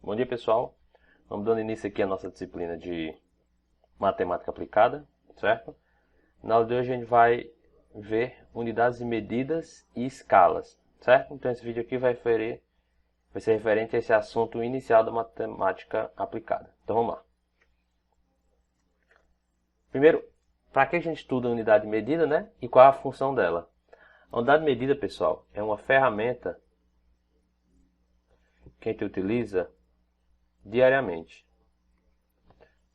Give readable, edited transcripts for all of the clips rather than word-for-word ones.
Bom dia, pessoal. Vamos dando início aqui à nossa disciplina de matemática aplicada, certo? Na aula de hoje a gente vai ver unidades de medidas e escalas, certo? Então esse vídeo aqui vai ser referente a esse assunto inicial da matemática aplicada. Então vamos lá. Primeiro, para que a gente estuda a unidade de medida, né? E qual é a função dela? A unidade de medida, pessoal, é uma ferramenta que a gente utiliza diariamente,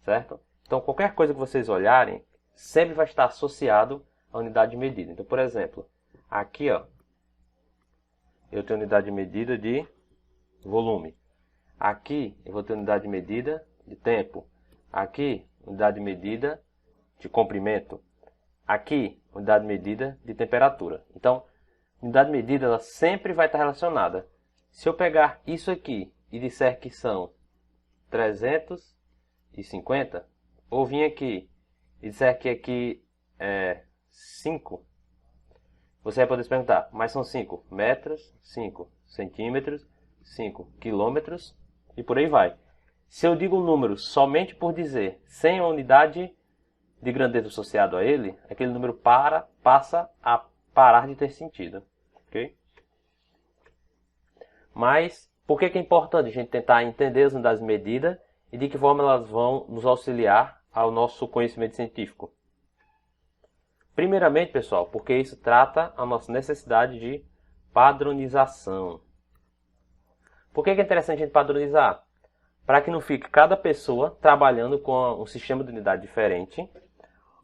certo? Então, qualquer coisa que vocês olharem, sempre vai estar associado à unidade de medida. Então, por exemplo, aqui, ó, eu tenho unidade de medida de volume. Aqui, eu vou ter unidade de medida de tempo. Aqui, unidade de medida de comprimento. Aqui, unidade de medida de temperatura. Então, unidade de medida ela sempre vai estar relacionada. Se eu pegar isso aqui e disser que são 350, ou vim aqui e disser que aqui é 5, você vai poder se perguntar, mas são 5 metros, 5 centímetros, 5 quilômetros e por aí vai. Se eu digo um número somente por dizer, sem a unidade de grandeza associado a ele, aquele número passa a parar de ter sentido. Ok? Mas por que é importante a gente tentar entender as unidades de medida e de que forma elas vão nos auxiliar ao nosso conhecimento científico? Primeiramente, pessoal, porque isso trata a nossa necessidade de padronização. Por que é interessante a gente padronizar? Para que não fique cada pessoa trabalhando com um sistema de unidade diferente,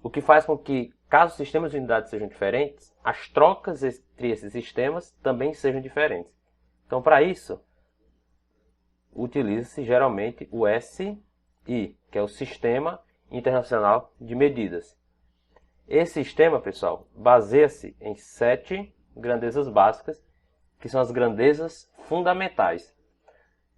o que faz com que, caso os sistemas de unidade sejam diferentes, as trocas entre esses sistemas também sejam diferentes. Então, para isso, utiliza-se geralmente o SI, que é o Sistema Internacional de Medidas. Esse sistema, pessoal, baseia-se em 7 grandezas básicas, que são as grandezas fundamentais.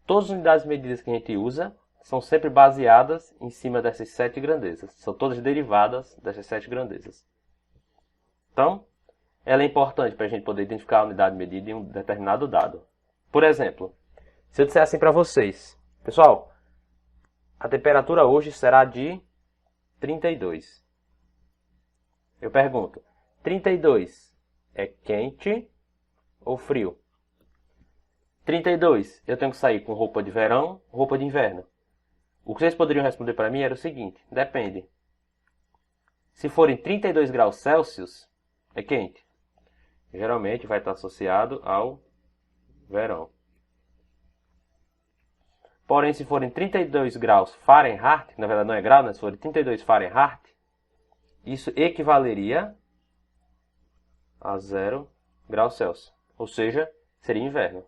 Todas as unidades de medidas que a gente usa são sempre baseadas em cima dessas 7 grandezas. São todas derivadas dessas 7 grandezas. Então, ela é importante para a gente poder identificar a unidade de medida em um determinado dado. Por exemplo, se eu disser assim para vocês, pessoal, a temperatura hoje será de 32. Eu pergunto, 32 é quente ou frio? 32, eu tenho que sair com roupa de verão, roupa de inverno. O que vocês poderiam responder para mim era o seguinte, depende. Se forem 32 graus Celsius, é quente. Geralmente vai estar associado ao verão. Porém, se forem 32 graus Fahrenheit, na verdade não é grau, né? Se forem 32 Fahrenheit, isso equivaleria a 0 graus Celsius. Ou seja, seria inverno.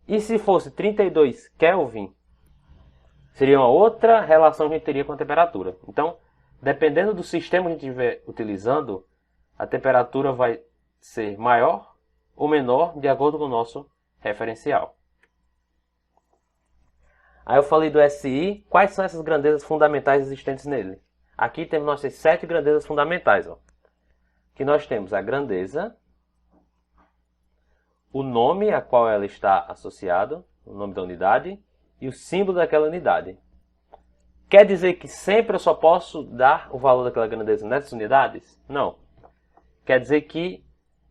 E se fosse 32 Kelvin, seria uma outra relação que a gente teria com a temperatura. Então, dependendo do sistema que a gente estiver utilizando, a temperatura vai ser maior ou menor de acordo com o nosso referencial. Aí eu falei do SI, quais são essas grandezas fundamentais existentes nele? Aqui temos nossas 7 grandezas fundamentais. Ó. Que nós temos a grandeza, o nome a qual ela está associada, o nome da unidade, e o símbolo daquela unidade. Quer dizer que sempre eu só posso dar o valor daquela grandeza nessas unidades? Não. Quer dizer que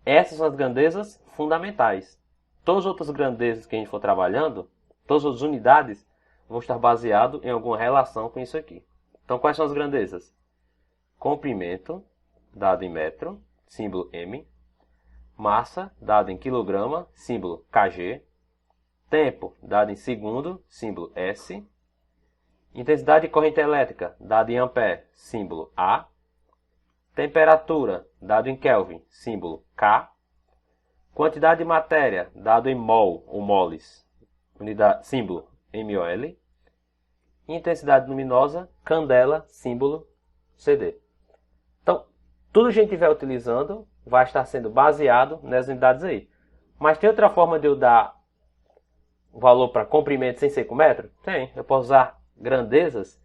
essas são as grandezas fundamentais. Todas as outras grandezas que a gente for trabalhando, todas as unidades, vão estar baseadas em alguma relação com isso aqui. Então, quais são as grandezas? Comprimento, dado em metro, símbolo M. Massa, dado em quilograma, símbolo kg. Tempo, dado em segundo, símbolo S. Intensidade de corrente elétrica, dado em ampere, símbolo A. Temperatura, dado em Kelvin, símbolo K. Quantidade de matéria, dado em mol ou moles, símbolo MOL. Intensidade luminosa, candela, símbolo CD. Então, tudo que a gente estiver utilizando vai estar sendo baseado nessas unidades aí. Mas tem outra forma de eu dar o valor para comprimento sem ser com metro? Tem. Eu posso usar grandezas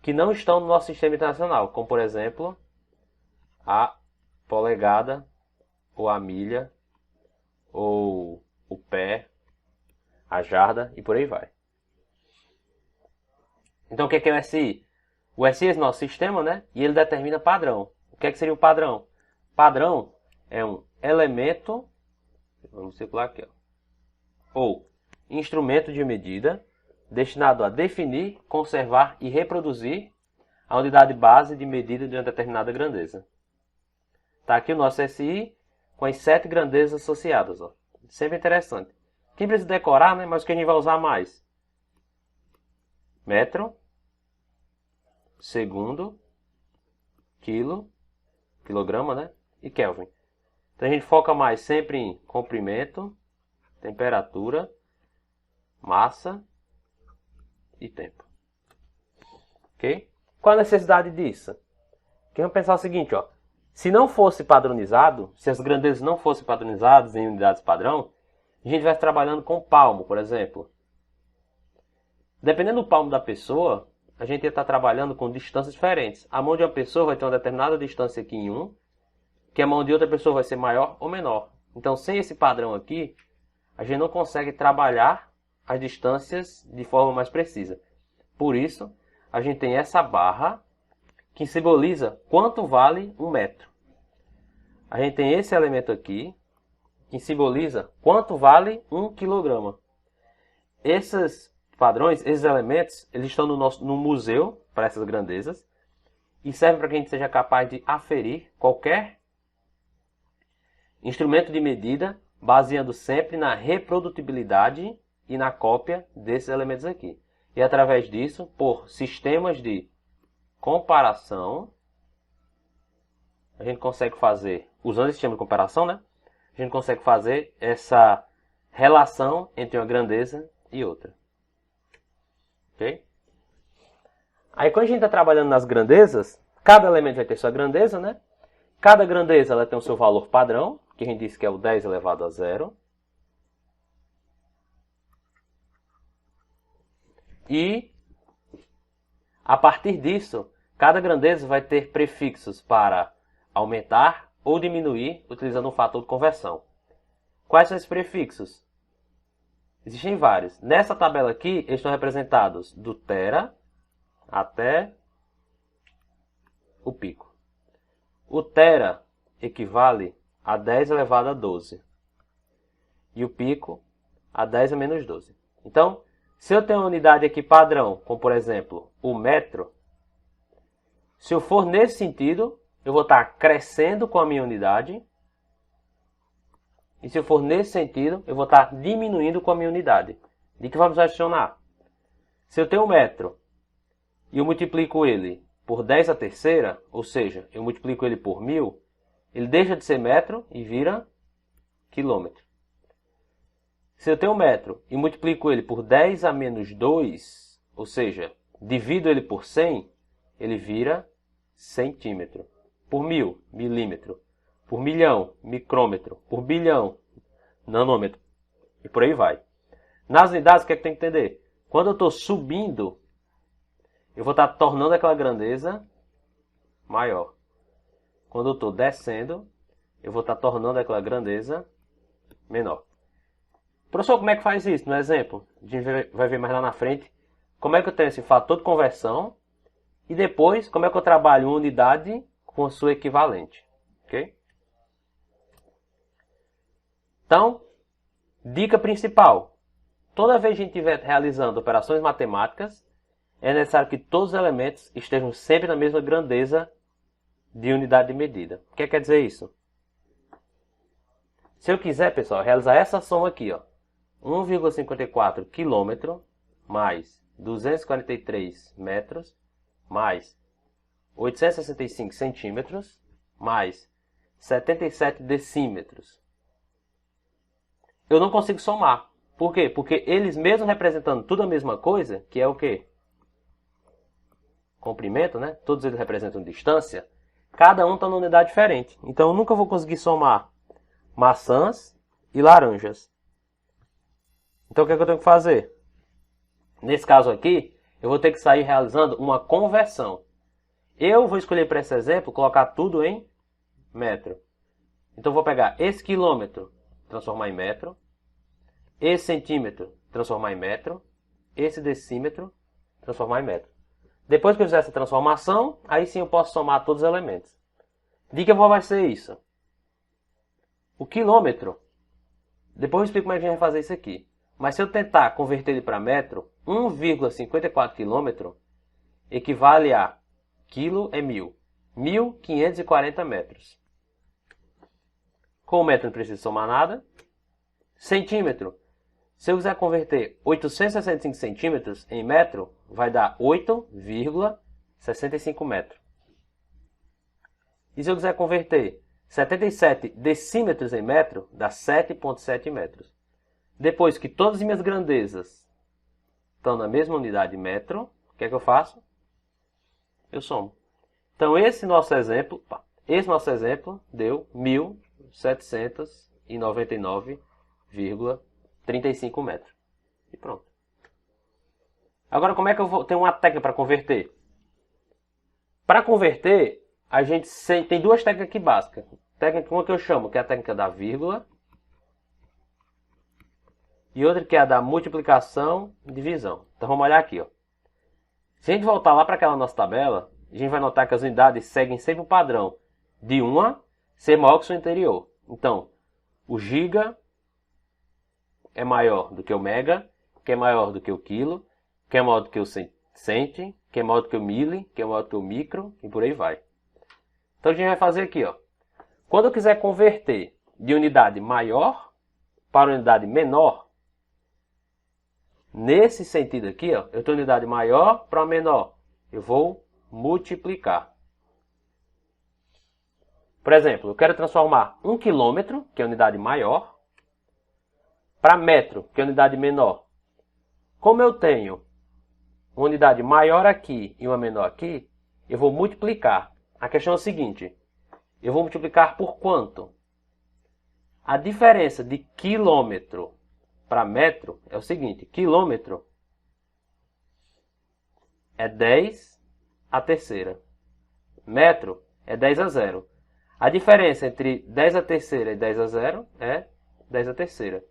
que não estão no nosso sistema internacional, como por exemplo a polegada, ou a milha, ou o pé, a jarda e por aí vai. Então o que é o SI? O SI é o nosso sistema, né? E ele determina padrão. O que seria o padrão? Padrão é um elemento, vamos circular aqui, ó, ou instrumento de medida destinado a definir, conservar e reproduzir a unidade base de medida de uma determinada grandeza. Está aqui o nosso SI com as 7 grandezas associadas. Ó. Sempre interessante. Quem precisa decorar, né? Mas o que a gente vai usar mais? Metro, segundo, quilo, quilograma, né? E Kelvin. Então a gente foca mais sempre em comprimento, temperatura, massa e tempo. Ok? Qual a necessidade disso? Porque vamos pensar o seguinte, ó. Se não fosse padronizado, se as grandezas não fossem padronizadas em unidades padrão, a gente vai trabalhando com palmo, por exemplo. Dependendo do palmo da pessoa, a gente ia estar trabalhando com distâncias diferentes. A mão de uma pessoa vai ter uma determinada distância aqui em 1, que a mão de outra pessoa vai ser maior ou menor. Então, sem esse padrão aqui, a gente não consegue trabalhar as distâncias de forma mais precisa. Por isso, a gente tem essa barra que simboliza quanto vale 1 metro. A gente tem esse elemento aqui, que simboliza quanto vale 1 quilograma. Esses padrões, esses elementos, eles estão no museu, para essas grandezas, e servem para que a gente seja capaz de aferir qualquer instrumento de medida, baseando sempre na reprodutibilidade e na cópia desses elementos aqui. E através disso, por sistemas de comparação, a gente consegue fazer, usando esse sistema de comparação, né? A gente consegue fazer essa relação entre uma grandeza e outra. Ok? Aí quando a gente está trabalhando nas grandezas, cada elemento vai ter sua grandeza, né? Cada grandeza ela tem o seu valor padrão, que a gente disse que é o 10 elevado a 0. E, a partir disso, cada grandeza vai ter prefixos para aumentar ou diminuir, utilizando um fator de conversão. Quais são esses prefixos? Existem vários. Nessa tabela aqui, eles estão representados do tera até o pico. O tera equivale a 10 elevado a 12. E o pico a 10 a menos 12. Então, se eu tenho uma unidade aqui padrão, como por exemplo o metro, se eu for nesse sentido, eu vou estar crescendo com a minha unidade. E se eu for nesse sentido, eu vou estar diminuindo com a minha unidade. De que vamos adicionar? Se eu tenho um metro e eu multiplico ele por 10 a terceira, ou seja, eu multiplico ele por 1000, ele deixa de ser metro e vira quilômetro. Se eu tenho um metro e multiplico ele por 10 a menos 2, ou seja, divido ele por 100, ele vira centímetro. Por 1000, milímetro. Por milhão, micrômetro. Por bilhão, nanômetro. E por aí vai. Nas unidades, o que é que tem que entender? Quando eu estou subindo, eu vou estar tornando aquela grandeza maior. Quando eu estou descendo, eu vou estar tornando aquela grandeza menor. Professor, como é que faz isso? No exemplo, a gente vai ver mais lá na frente como é que eu tenho esse fator de conversão e depois como é que eu trabalho uma unidade com a sua equivalente. Ok? Então, dica principal. Toda vez que a gente estiver realizando operações matemáticas, é necessário que todos os elementos estejam sempre na mesma grandeza de unidade de medida. O que quer dizer isso? Se eu quiser, pessoal, realizar essa soma aqui, ó, 1,54 km mais 243 metros mais 865 centímetros mais 77 decímetros. Eu não consigo somar. Por quê? Porque eles mesmos representando tudo a mesma coisa, que é o quê? Comprimento, né? Todos eles representam distância. Cada um está numa unidade diferente. Então eu nunca vou conseguir somar maçãs e laranjas. Então o que é que eu tenho que fazer? Nesse caso aqui, eu vou ter que sair realizando uma conversão. Eu vou escolher para esse exemplo, colocar tudo em metro. Então eu vou pegar esse quilômetro, transformar em metro. Esse centímetro, transformar em metro. Esse decímetro, transformar em metro. Depois que eu fizer essa transformação, aí sim eu posso somar todos os elementos. Dica qual vai ser isso. O quilômetro, depois eu explico como é que a gente vai fazer isso aqui. Mas se eu tentar converter ele para metro, 1,54 km equivale a quilo é 1000. 1.540 metros. Com o metro não precisa somar nada. Centímetro. Se eu quiser converter 865 centímetros em metro, vai dar 8,65 metros. E se eu quiser converter 77 decímetros em metro, dá 7,7 metros. Depois que todas as minhas grandezas estão na mesma unidade metro, o que é que eu faço? Eu somo. Então esse nosso exemplo deu 1.799,35 metros. E pronto. Agora como é que eu vou ter uma técnica para converter? Para converter, a gente tem duas técnicas aqui básicas. Técnica uma que eu chamo, que é a técnica da vírgula. E outra que é a da multiplicação e divisão. Então vamos olhar aqui. Ó. Se a gente voltar lá para aquela nossa tabela, a gente vai notar que as unidades seguem sempre o padrão de uma ser maior que o seu interior. Então, o giga é maior do que o mega, que é maior do que o quilo, que é maior do que o cent, que é maior do que o mili, que é maior do que o micro, e por aí vai. Então a gente vai fazer aqui, ó. Quando eu quiser converter de unidade maior para unidade menor, nesse sentido aqui, ó, eu tenho unidade maior para menor. Eu vou multiplicar. Por exemplo, eu quero transformar 1 km, que é a unidade maior, para metro, que é a unidade menor. Como eu tenho uma unidade maior aqui e uma menor aqui, eu vou multiplicar. A questão é a seguinte, eu vou multiplicar por quanto? A diferença de quilômetro para metro é o seguinte, quilômetro é 10 a terceira. Metro é 10 a 0. A diferença entre 10 a terceira e 10 a 0 é 10 a terceira.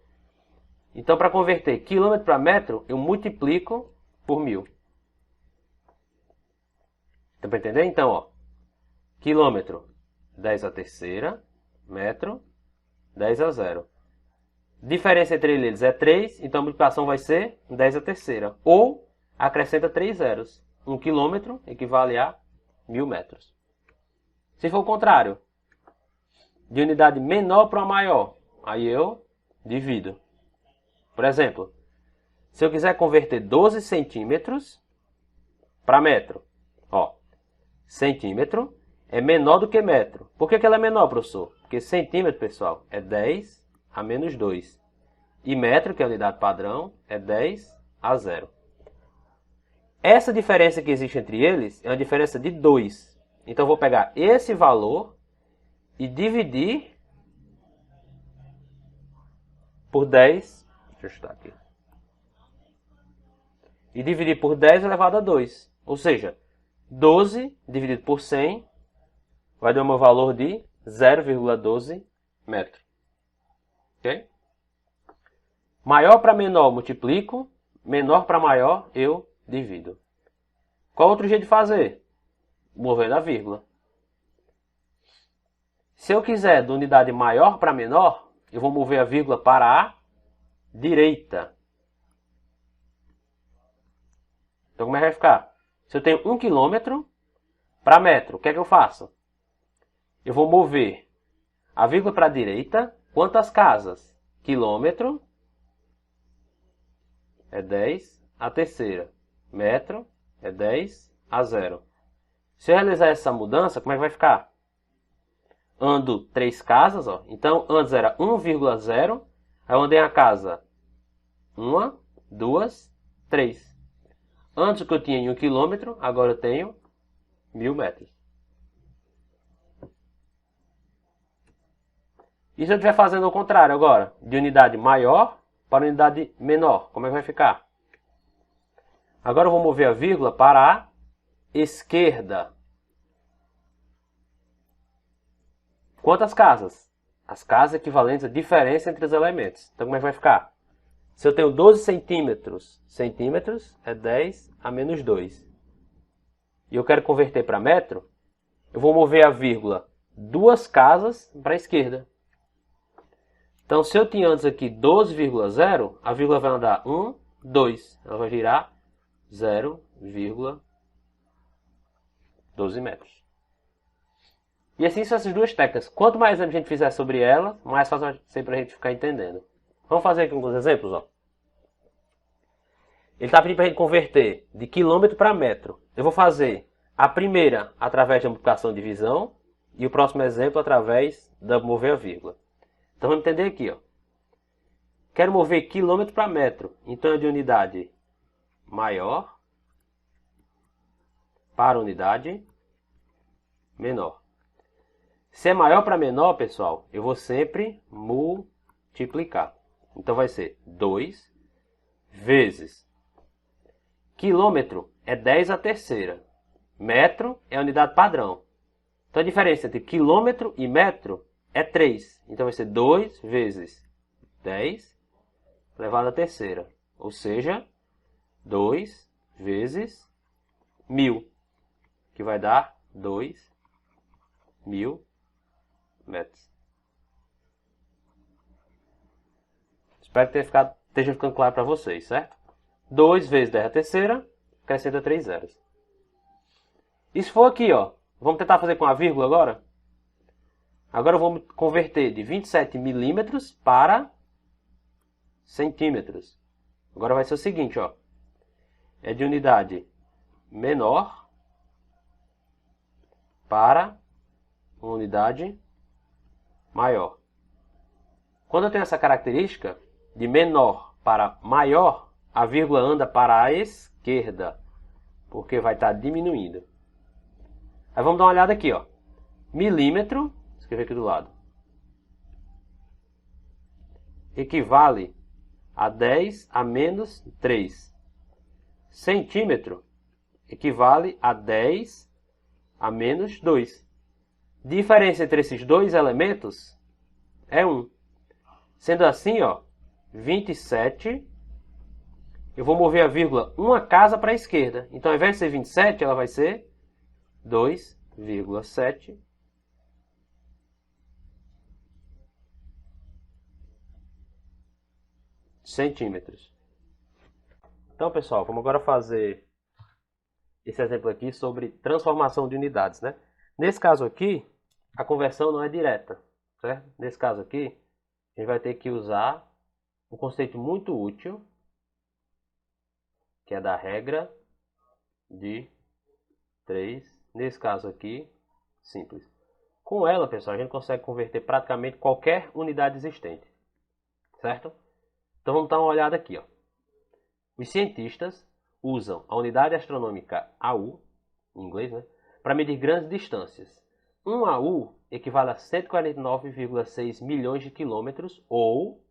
Então, para converter quilômetro para metro, eu multiplico por 1000. Dá para entender? Então, ó, quilômetro, 10 a terceira, metro, 10 a 0. Diferença entre eles é 3, então a multiplicação vai ser 10 a terceira. Ou acrescenta 3 zeros. 1 quilômetro equivale a 1000 metros. Se for o contrário, de unidade menor para maior, aí eu divido. Por exemplo, se eu quiser converter 12 centímetros para metro, ó, centímetro é menor do que metro. Por que ela é menor, professor? Porque centímetro, pessoal, é 10 a menos 2. E metro, que é a unidade padrão, é 10 a 0. Essa diferença que existe entre eles é uma diferença de 2. Então eu vou pegar esse valor e dividir por 10. Deixa eu chutar aqui. E dividir por 10 elevado a 2. Ou seja, 12 dividido por 100 vai dar o meu valor de 0,12 metro. Ok? Maior para menor multiplico, menor para maior eu divido. Qual outro jeito de fazer? Movendo a vírgula. Se eu quiser de unidade maior para menor, eu vou mover a vírgula para a direita. Então como é que vai ficar? Se eu tenho 1 km para metro, o que é que eu faço? Eu vou mover a vírgula para a direita. Quantas casas? Quilômetro é 10 a terceira. Metro é 10 a 0. Se eu realizar essa mudança, como é que vai ficar? Ando 3 casas, ó. Então antes era 1,0. Aí eu andei a casa 1, 2, 3. Antes que eu tinha em 1 km, agora eu tenho 1000 metros. E se eu estiver fazendo o contrário agora? De unidade maior para unidade menor. Como é que vai ficar? Agora eu vou mover a vírgula para a esquerda. Quantas casas? As casas equivalentes à diferença entre os elementos. Então como é que vai ficar? Se eu tenho 12 centímetros, centímetros é 10 a menos 2. e eu quero converter para metro, eu vou mover a vírgula 2 casas para a esquerda. Então, se eu tinha antes aqui 12,0, a vírgula vai andar 1, 2. Ela vai virar 0,12 metros. E assim são essas duas técnicas. Quanto mais a gente fizer sobre elas, mais fácil vai ser para a gente ficar entendendo. Vamos fazer aqui alguns exemplos, ó. Ele está pedindo para a gente converter de quilômetro para metro. Eu vou fazer a primeira através da multiplicação e divisão e o próximo exemplo através da mover a vírgula. Então vamos entender aqui, ó. Quero mover quilômetro para metro. Então é de unidade maior para unidade menor. Se é maior para menor, pessoal, eu vou sempre multiplicar. Então vai ser 2 vezes quilômetro é 10 a terceira. Metro é a unidade padrão. Então a diferença entre quilômetro e metro é 3. Então vai ser 2 vezes 10 elevado à terceira. Ou seja, 2 vezes 1000. Que vai dar 2.000 metros. Espero que esteja ficando claro para vocês, certo? 2 vezes 10 a terceira, acrescenta 3 zeros. E se for aqui, ó, vamos tentar fazer com a vírgula agora? Agora eu vou converter de 27 milímetros para centímetros. Agora vai ser o seguinte, ó. É de unidade menor para uma unidade maior. Quando eu tenho essa característica de menor para maior, a vírgula anda para a esquerda, porque vai estar diminuindo. Aí vamos dar uma olhada aqui, ó. Milímetro, vou escrever aqui do lado, equivale a 10 a menos 3. Centímetro equivale a 10 a menos 2. Diferença entre esses dois elementos é 1. Sendo assim, ó, 27, eu vou mover a vírgula uma casa para a esquerda. Então, ao invés de ser 27, ela vai ser 2,7 centímetros. Então, pessoal, vamos agora fazer esse exemplo aqui sobre transformação de unidades, né? Nesse caso aqui, a conversão não é direta, certo? Nesse caso aqui, a gente vai ter que usar um conceito muito útil, que é da regra de 3. Nesse caso aqui, simples. Com ela, pessoal, a gente consegue converter praticamente qualquer unidade existente, certo? Então vamos dar uma olhada aqui, ó. Os cientistas usam a unidade astronômica AU, em inglês, né, para medir grandes distâncias. 1 AU equivale a 149,6 milhões de quilômetros, ou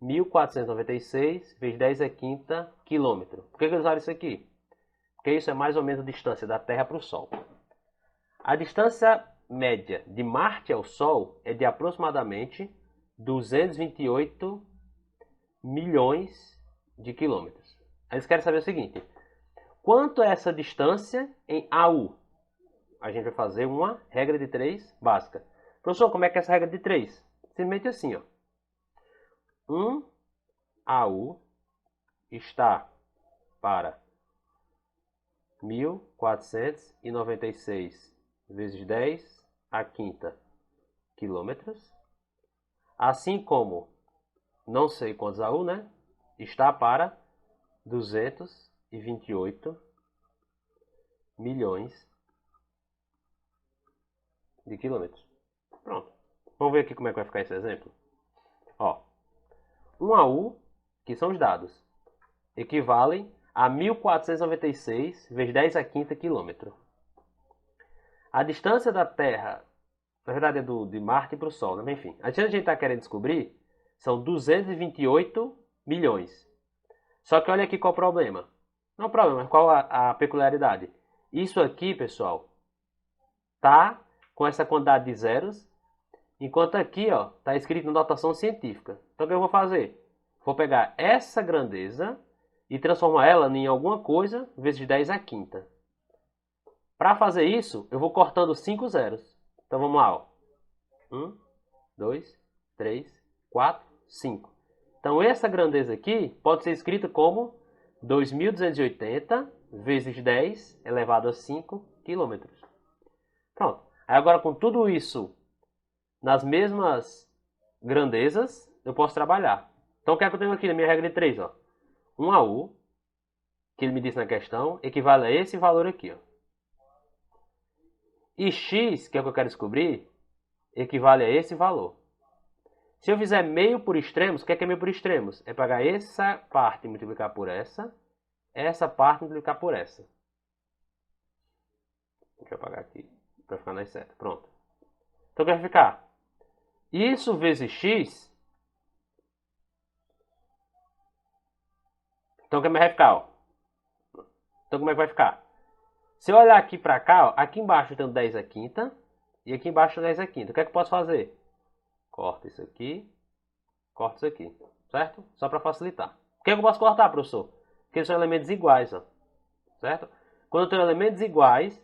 1.496 vezes 10 a quinta quilômetro. Por que eles usaram isso aqui? Porque isso é mais ou menos a distância da Terra para o Sol. A distância média de Marte ao Sol é de aproximadamente 228 milhões de quilômetros. Aí eles querem saber o seguinte: quanto é essa distância em AU? A gente vai fazer uma regra de 3 básica. Professor, como é que é essa regra de 3? Simplesmente assim, ó. 1 AU está para 1.496 vezes 10 a quinta quilômetros. Assim como não sei quantos AU, né? Está para 228 milhões de quilômetros. Pronto. Vamos ver aqui como é que vai ficar esse exemplo. Ó, 1 AU, que são os dados, equivalem a 1.496 vezes 10 a quinta quilômetro. A distância da Terra, na verdade é de Marte para o Sol, né? Enfim, a distância que a gente está querendo descobrir são 228 milhões. Só que olha aqui qual o problema. Não é o problema, mas qual a peculiaridade. Isso aqui, pessoal, tá com essa quantidade de zeros, enquanto aqui, ó, tá escrito na notação científica. Então o que eu vou fazer? Vou pegar essa grandeza e transformar ela em alguma coisa vezes 10 a quinta. Para fazer isso, eu vou cortando 5 zeros. Então vamos lá. 1, 2, 3, 4, 5. Então essa grandeza aqui pode ser escrita como 2.280 vezes 10 elevado a 5 quilômetros. Pronto. Aí agora com tudo isso nas mesmas grandezas, eu posso trabalhar. Então o que é que eu tenho aqui na minha regra de 3? 1AU, que ele me disse na questão, equivale a esse valor aqui. E x, que é o que eu quero descobrir, equivale a esse valor. Se eu fizer meio por extremos, o que é meio por extremos? É pegar essa parte e multiplicar por essa parte e multiplicar por essa. Deixa eu apagar aqui, para ficar mais certo. Pronto. Então o que vai ficar? Isso vezes x. Então o que vai ficar? Então como é que vai ficar? Se eu olhar aqui para cá, aqui embaixo eu tenho 10 à quinta e aqui embaixo 10 à quinta. O que é que eu posso fazer? Corta isso aqui, corta isso aqui, certo? Só para facilitar. O que é que eu posso cortar, professor? Porque eles são elementos iguais, certo? Quando eu tenho elementos iguais,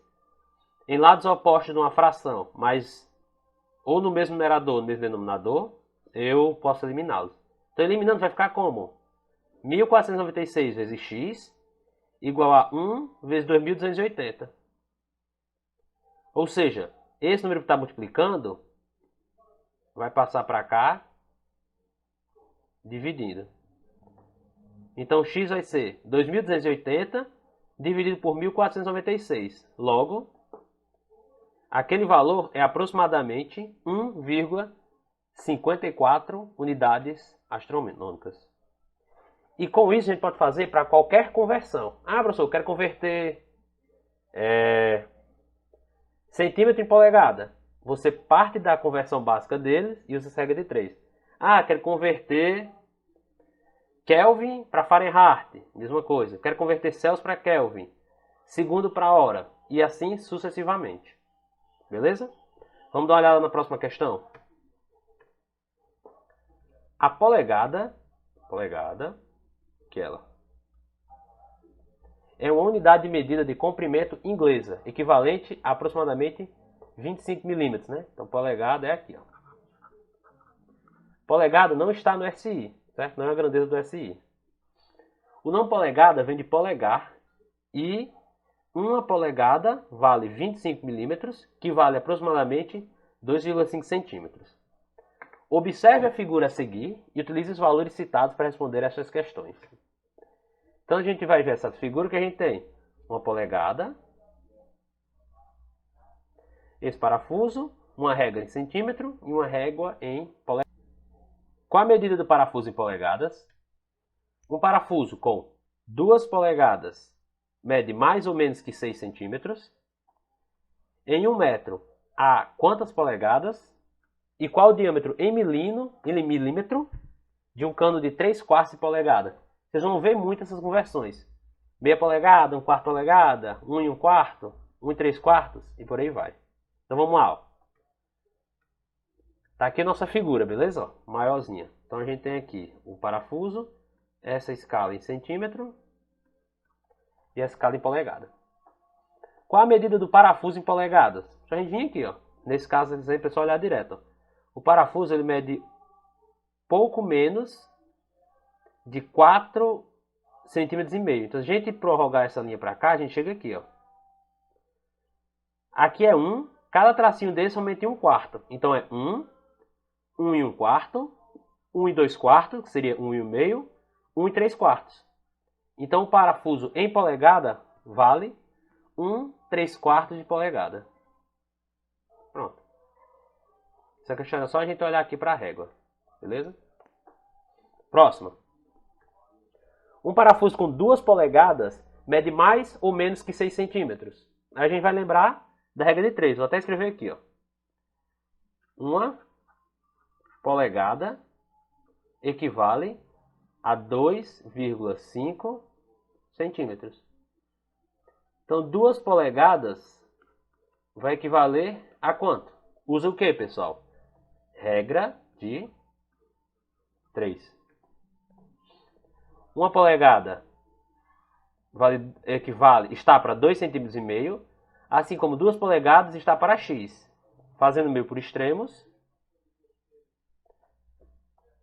em lados opostos de uma fração, mas ou no mesmo numerador ou no mesmo denominador, eu posso eliminá-los. Então eliminando vai ficar como? 1496 vezes x igual a 1 vezes 2.280. Ou seja, esse número que está multiplicando vai passar para cá, dividindo. Então x vai ser 2.280 dividido por 1.496. Logo, aquele valor é aproximadamente 1,54 unidades astronômicas. E com isso a gente pode fazer para qualquer conversão. Ah, professor, eu quero converter centímetro em polegada. Você parte da conversão básica deles e usa essa regra de 3. Ah, quero converter Kelvin para Fahrenheit. Mesma coisa. Quero converter Celsius para Kelvin. Segundo para hora. E assim sucessivamente. Beleza? Vamos dar uma olhada na próxima questão. A polegada, que ela é uma unidade de medida de comprimento inglesa, equivalente a aproximadamente 25 milímetros, né? Então polegada é aqui, Polegada não está no SI, certo? Não é a grandeza do SI. O não polegada vem de polegar e uma polegada vale 25 milímetros, que vale aproximadamente 2,5 centímetros. Observe a figura a seguir e utilize os valores citados para responder essas questões. Então a gente vai ver essa figura que a gente tem uma polegada, esse parafuso, uma régua em centímetro e uma régua em polegada. Qual a medida do parafuso em polegadas? Um parafuso com 2 polegadas mede mais ou menos que 6 centímetros. Em 1 metro, há quantas polegadas? E qual o diâmetro em milímetro de um cano de 3/4 de polegada? Vocês vão ver muito essas conversões. Meia polegada, 1/4 polegada, 1 1/4, 1 3/4 e por aí vai. Então vamos lá. Tá aqui a nossa figura, beleza? Maiorzinha. Então a gente tem aqui o parafuso, essa escala em centímetro e a escala em polegada. Qual a medida do parafuso em polegadas? Deixa a gente vir aqui, Nesse caso, aí, pessoal, olhar direto. O parafuso ele mede pouco menos de 4 centímetros e meio. Então, se a gente prorrogar essa linha para cá, a gente chega aqui, Aqui é 1, cada tracinho desse aumenta em 1/4. Então é 1, 1 1/4, 1 2/4, que seria 1 1/2, 1 3/4. Então o parafuso em polegada vale 1 3/4 de polegada. Pronto. Essa questão é só a gente olhar aqui para a régua. Beleza? Próxima. Um parafuso com 2 polegadas mede mais ou menos que 6 centímetros. Aí a gente vai lembrar da regra de 3. Vou até escrever aqui. Uma polegada equivale a 2,5 centímetros. Então 2 polegadas vai equivaler a quanto? Usa o que, pessoal? Regra de 3. Uma polegada está para 2,5 cm. Assim como 2 polegadas está para x. Fazendo meio por extremos.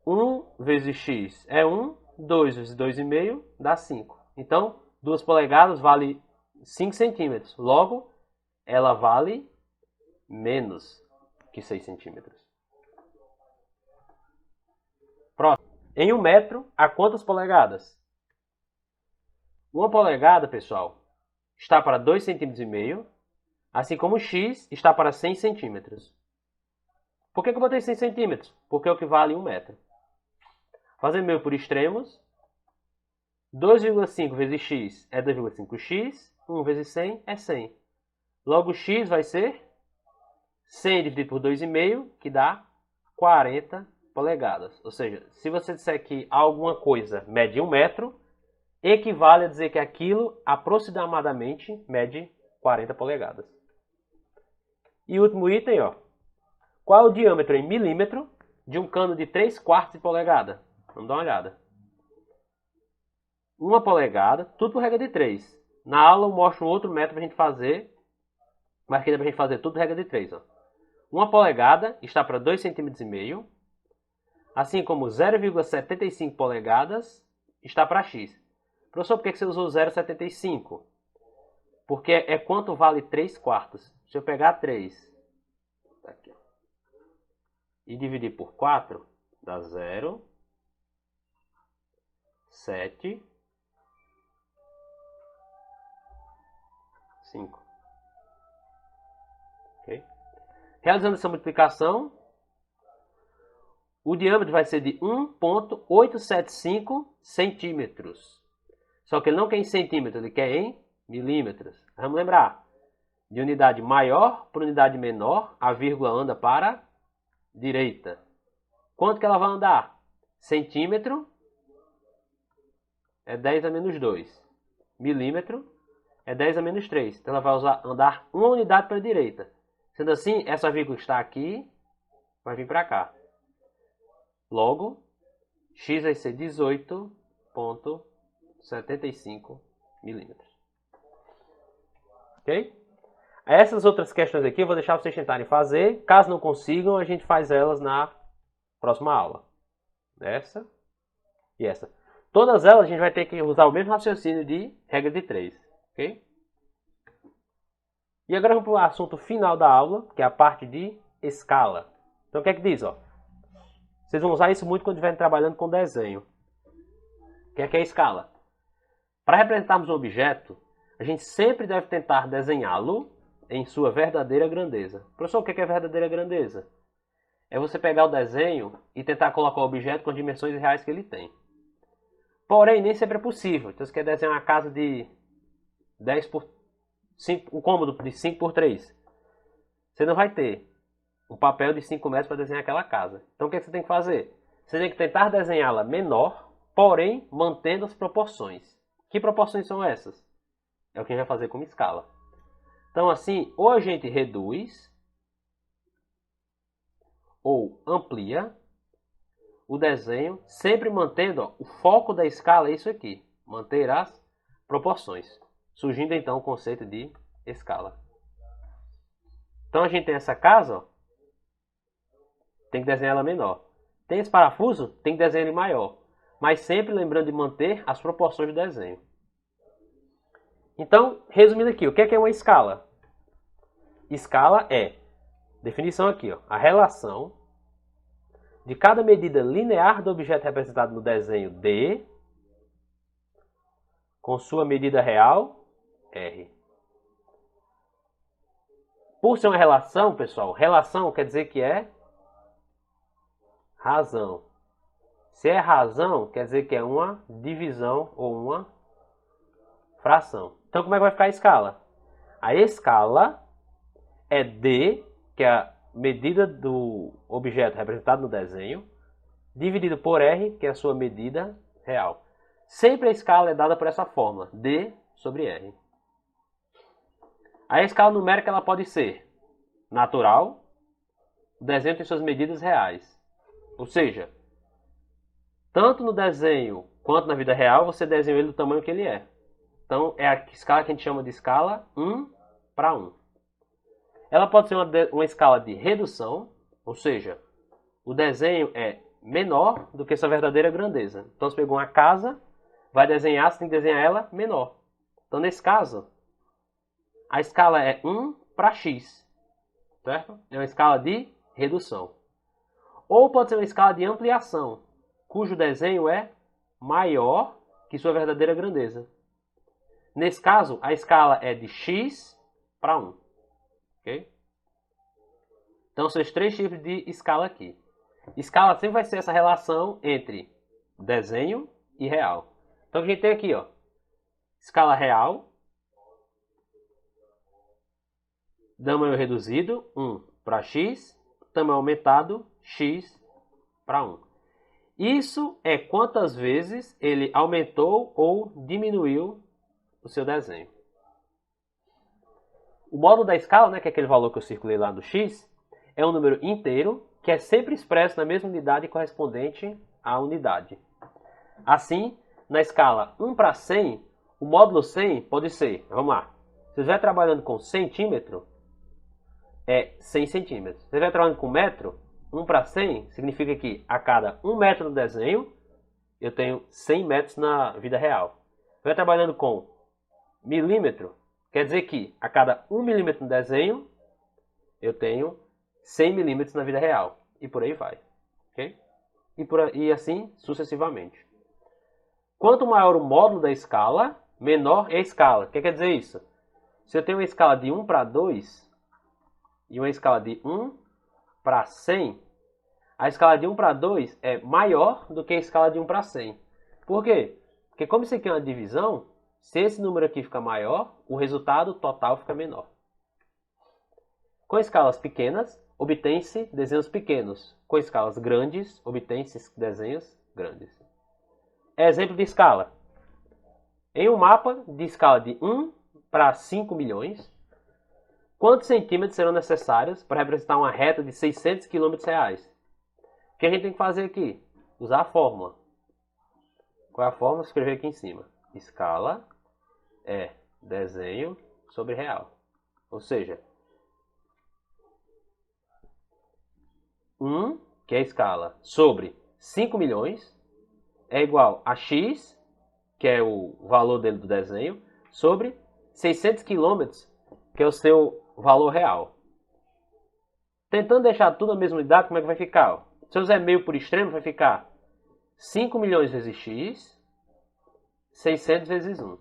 1 vezes x é 1, 2 vezes 2,5 dá 5. Então, 2 polegadas vale 5 centímetros. Logo, ela vale menos que 6 centímetros. Próximo. Em 1 metro, há quantas polegadas? 1 polegada, pessoal, está para 2,5 cm, assim como x está para 100 centímetros. Por que eu botei 100 centímetros? Porque é o que vale 1 metro. Fazendo meio por extremos, 2,5 vezes x é 2,5x, 1 vezes 100 é 100. Logo, x vai ser 100 dividido por 2,5, que dá 40 polegadas. Ou seja, se você disser que alguma coisa mede 1 metro, equivale a dizer que aquilo aproximadamente mede 40 polegadas. E o último item, ó. Qual é o diâmetro em milímetro de um cano de 3/4 de polegada? Vamos dar uma olhada. 1 polegada, tudo por regra de 3. Na aula eu mostro outro método para a gente fazer, mas aqui dá para a gente fazer tudo por regra de 3. Ó. 1 polegada está para 2,5 cm, assim como 0,75 polegadas está para x. Professor, por que você usou 0,75? Porque é quanto vale 3/4. Se eu pegar 3 aqui, e dividir por 4, dá 0, 7, 5. Okay? Realizando essa multiplicação, o diâmetro vai ser de 1,875 centímetros. Só que ele não quer em centímetros, ele quer em milímetros. Vamos lembrar, de unidade maior para unidade menor, a vírgula anda para a direita. Quanto que ela vai andar? Centímetro é 10 a menos 2. Milímetro é 10 a menos 3. Então ela vai andar uma unidade para a direita. Sendo assim, essa vírgula que está aqui vai vir para cá. Logo, x vai ser 18,75 milímetros. Ok? Essas outras questões aqui eu vou deixar vocês tentarem fazer. Caso não consigam, a gente faz elas na próxima aula. Essa e essa. Todas elas a gente vai ter que usar o mesmo raciocínio de regra de 3. Ok? E agora vamos para o assunto final da aula, que é a parte de escala. Então o que é que diz? Ó? Vocês vão usar isso muito quando estiverem trabalhando com desenho. O que é a escala? Para representarmos um objeto, a gente sempre deve tentar desenhá-lo em sua verdadeira grandeza. Professor, o que é verdadeira grandeza? É você pegar o desenho e tentar colocar o objeto com as dimensões reais que ele tem. Porém, nem sempre é possível. Então, você quer desenhar uma casa de 10 por 5, um cômodo de 5 por 3. Você não vai ter um papel de 5 metros para desenhar aquela casa. Então, o que você tem que fazer? Você tem que tentar desenhá-la menor, porém, mantendo as proporções. Que proporções são essas? É o que a gente vai fazer como escala. Então, assim, ou a gente reduz ou amplia o desenho, sempre mantendo, ó, o foco da escala é isso aqui, manter as proporções, surgindo então o conceito de escala. Então a gente tem essa casa, ó, tem que desenhar ela menor. Tem esse parafuso, tem que desenhar ele maior, mas sempre lembrando de manter as proporções do desenho. Então, resumindo aqui, o que é uma escala? Escala é, definição aqui, ó, a relação de cada medida linear do objeto representado no desenho D com sua medida real, R. Por ser uma relação, pessoal, relação quer dizer que é razão. Se é razão, quer dizer que é uma divisão ou uma fração. Então, como é que vai ficar a escala? A escala é D, que é a medida do objeto representado no desenho, dividido por R, que é a sua medida real. Sempre a escala é dada por essa fórmula, D sobre R. A escala numérica ela pode ser natural, o desenho tem suas medidas reais. Ou seja, tanto no desenho quanto na vida real, você desenha ele do tamanho que ele é. Então, é a escala que a gente chama de escala 1 para 1. Ela pode ser uma escala de redução, ou seja, o desenho é menor do que sua verdadeira grandeza. Então, você pegou uma casa, vai desenhar, você tem que desenhar ela menor. Então, nesse caso, a escala é 1 para x, certo? É uma escala de redução. Ou pode ser uma escala de ampliação, cujo desenho é maior que sua verdadeira grandeza. Nesse caso, a escala é de x para 1. Okay? Então, são os três tipos de escala aqui. Escala sempre vai ser essa relação entre desenho e real. Então, a gente tem aqui, ó, escala real, tamanho reduzido, 1 para x, tamanho aumentado, x para 1. Isso é quantas vezes ele aumentou ou diminuiu o seu desenho. O módulo da escala, né, que é aquele valor que eu circulei lá do x, é um número inteiro que é sempre expresso na mesma unidade correspondente à unidade. Assim, na escala 1 para 100, o módulo 100 pode ser, vamos lá, se você estiver trabalhando com centímetro, é 100 centímetros. Se você estiver trabalhando com metro, 1 para 100 significa que a cada 1 metro no desenho, eu tenho 100 metros na vida real. Se eu estiver trabalhando com milímetro, quer dizer que a cada 1 milímetro no desenho, eu tenho 100 milímetros na vida real. E por aí vai. Okay? E assim sucessivamente. Quanto maior o módulo da escala, menor é a escala. O que quer dizer isso? Se eu tenho uma escala de 1 para 2 e uma escala de 1 para 100, a escala de 1 para 2 é maior do que a escala de 1 para 100. Por quê? Porque como isso aqui é uma divisão, se esse número aqui fica maior, o resultado total fica menor. Com escalas pequenas, obtém-se desenhos pequenos. Com escalas grandes, obtém-se desenhos grandes. Exemplo de escala. Em um mapa de escala de 1 para 5 milhões, quantos centímetros serão necessários para representar uma reta de 600 km reais? O que a gente tem que fazer aqui? Usar a fórmula. Qual é a fórmula? Escrever aqui em cima. Escala é desenho sobre real. Ou seja, 1, que é a escala, sobre 5 milhões, é igual a x, que é o valor dele do desenho, sobre 600 quilômetros, que é o seu valor real. Tentando deixar tudo na mesma unidade, como é que vai ficar? Se eu fizer meio por extremo, vai ficar 5 milhões vezes x, 600 vezes 1.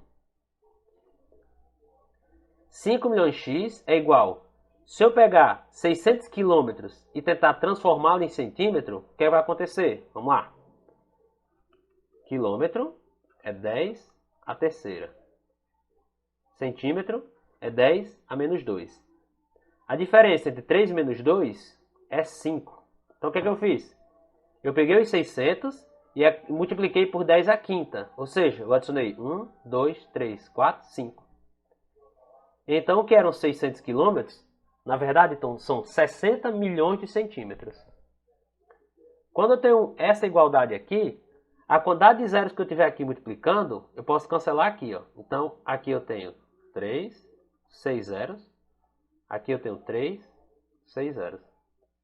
5 milhões x é igual. Se eu pegar 600 quilômetros e tentar transformá-lo em centímetro, o que vai acontecer? Vamos lá. Quilômetro é 10 a terceira. Centímetro é 10 a menos 2. A diferença entre 3 e menos 2 é 5. Então o que é que eu fiz? Eu peguei os 600 e multipliquei por 10 à quinta. Ou seja, eu adicionei 1, 2, 3, 4, 5. Então o que eram 600 quilômetros? Na verdade, então, são 60 milhões de centímetros. Quando eu tenho essa igualdade aqui, a quantidade de zeros que eu tiver aqui multiplicando, eu posso cancelar aqui. Ó. Então, aqui eu tenho 3, 6 zeros. Aqui eu tenho 3, 6 zeros.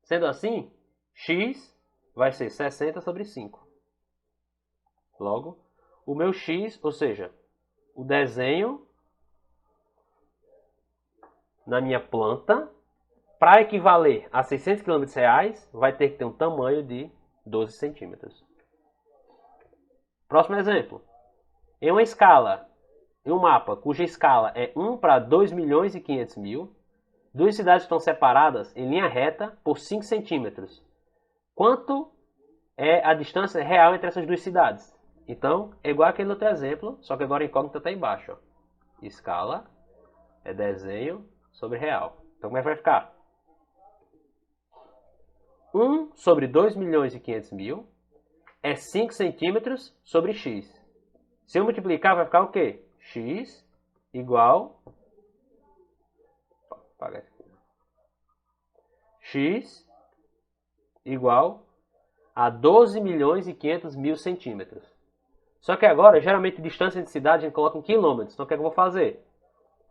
Sendo assim, x vai ser 60 sobre 5. Logo, o meu x, ou seja, o desenho na minha planta, para equivaler a 600 km reais, vai ter que ter um tamanho de 12 centímetros. Próximo exemplo. Em uma escala, em um mapa cuja escala é 1 para 2 milhões e 500 mil, duas cidades estão separadas em linha reta por 5 centímetros. Quanto é a distância real entre essas duas cidades? Então, é igual aquele outro exemplo, só que agora a incógnita está embaixo. Ó. Escala é desenho sobre real. Então, como é que vai ficar? 1 sobre 2 milhões e 500 mil é 5 centímetros sobre x. Se eu multiplicar, vai ficar o quê? X igual... X igual a 12 milhões e 500 mil centímetros. Só que agora, geralmente, distância entre cidades a gente coloca em quilômetros. Então, o que é que eu vou fazer?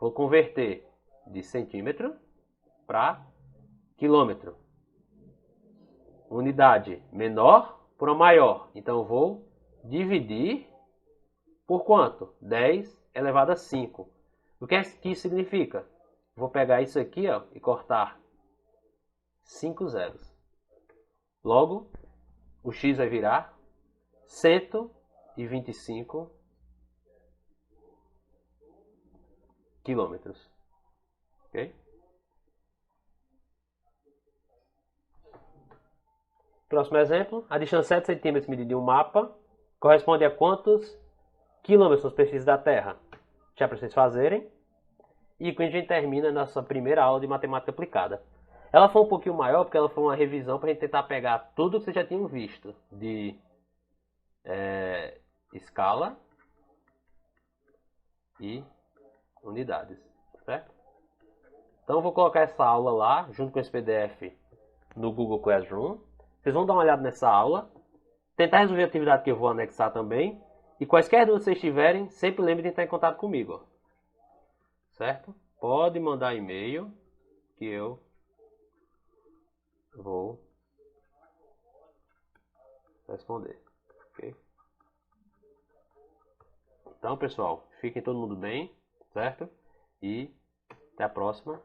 Vou converter de centímetro para quilômetro. Unidade menor por uma maior. Então eu vou dividir por quanto? 10 elevado a 5. O que isso significa? Vou pegar isso aqui, ó, e cortar 5 zeros. Logo, o x vai virar 125 quilômetros. Ok? Próximo exemplo. A distância 7 centímetros medida em um mapa corresponde a quantos quilômetros na superfície da Terra? Já para vocês fazerem. E com a gente termina a nossa primeira aula de matemática aplicada. Ela foi um pouquinho maior porque ela foi uma revisão para a gente tentar pegar tudo que vocês já tinham visto de escala e unidades, certo? Então eu vou colocar essa aula lá, junto com esse PDF, no Google Classroom. Vocês vão dar uma olhada nessa aula, tentar resolver a atividade que eu vou anexar também. E quaisquer dúvidas vocês tiverem, sempre lembrem de entrar em contato comigo. Certo? Pode mandar e-mail que eu vou responder. Ok? Então, pessoal, fiquem todo mundo bem, certo? E até a próxima.